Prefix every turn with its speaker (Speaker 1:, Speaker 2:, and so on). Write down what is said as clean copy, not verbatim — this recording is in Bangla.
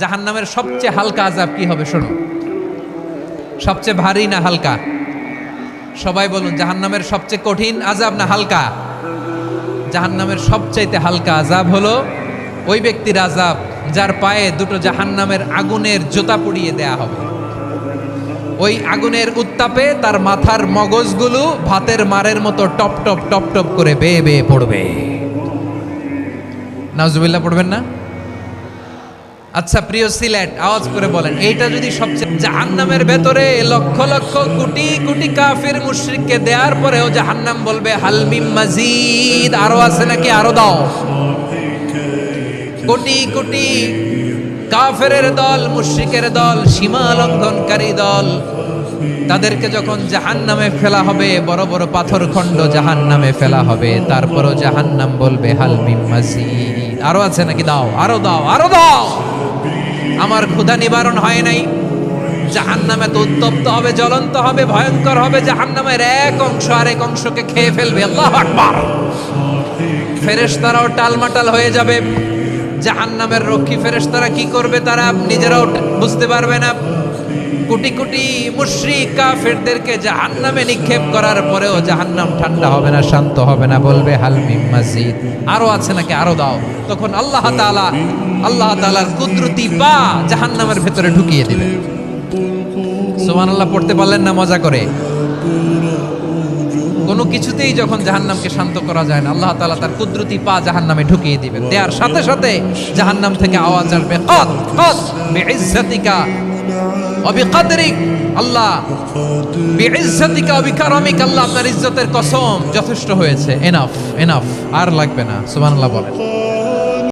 Speaker 1: জাহান্নামের সবচেয়ে হালকা আযাব কি হবে শোনো, সবচেয়ে ভারী না হালকা? সবাই বলুন, জাহান্নামের সবচেয়ে কঠিন আযাব না হালকা? জাহান্নামের সবচাইতে হালকা আযাব হলো ওই ব্যক্তির আযাব যার পায়ে দুটো জাহান্নামের আগুনের জুতা পুড়িয়ে দেয়া হবে। ওই আগুনের উত্তাপে তার মাথার মগজগুলো ভাতের মারের মতো টপ টপ টপ টপ করে বেয়ে বেয়ে পড়বে। নাউজুবিল্লাহ পড়বেন না? আচ্ছা প্রিয় সিলেট, আওয়াজ করে বলেন, এইটা যদি সবচেয়ে, জাহান্নামের ভেতরে লক্ষ লক্ষ কোটি কোটি কাফির মুশরিককে দেওয়ার পরেও জাহান্নাম বলবে হাল মিন মাজিদ, আরো আছে নাকি, আরো দাও। কোটি কোটি কাফেরের দল, মুশরিকের দল, সীমা লঙ্ঘনকারী দল, তাদেরকে যখন জাহান্নামে ফেলা হবে, বড় বড় পাথর খণ্ড জাহান্নামে ফেলা হবে, তারপরও জাহান্নাম বলবে হাল মিন মাজিদ, আরো আছে নাকি, দাও, আরো দাও, আরো দাও। আমার ক্ষুধা নিবারণ হয় নাই। জাহান্নামে তো উত্তপ্ত হবে, জ্বলন্ত হবে, ভয়ঙ্কর হবে। জাহান্নামের এক অংশ আরেক অংশকে খেয়ে ফেলবে। আল্লাহু আকবার। ফেরেশতারাও টালমাটাল হয়ে যাবে। জাহান্নামের রক্ষী ফেরেশতারা কি করবে তারা নিজেরাও বুঝতে পারবে না। কোটি কোটি মুশরিক কাফেরদেরকে জাহান্নামে নিক্ষেপ করার পরেও জাহান্নাম ঠান্ডা হবে না, শান্ত হবে না, বলবে হাল মিন মাজিদ, আরো আছে নাকি, আরো দাও। তখন আল্লাহ তাআলার কুদরতি পা জাহান্নামের ভেতরে ঢুকিয়ে দিবে। সুবহানাল্লাহ পড়তে পারলেন না মজা করে? কোনো কিছুতেই যখন জাহান্নামকে শান্ত করা যায় না, আল্লাহ তাআলা তার কুদরতি পা জাহান্নামে ঢুকিয়ে দিবেন। দেওয়ার সাথে সাথে জাহান্নাম থেকে আওয়াজ আসবে, কদ কদ বিইজ্জাতিকা ওয়া বিকদরিক, আল্লাহ বিইজ্জাতিকা ওয়া বিকারামিক, আল্লাহ আপনার ইজ্জতের কসম, যথেষ্ট হয়েছে, এনাফ এনাফ, আর লাগবে না। সুবহানাল্লাহ বলেন।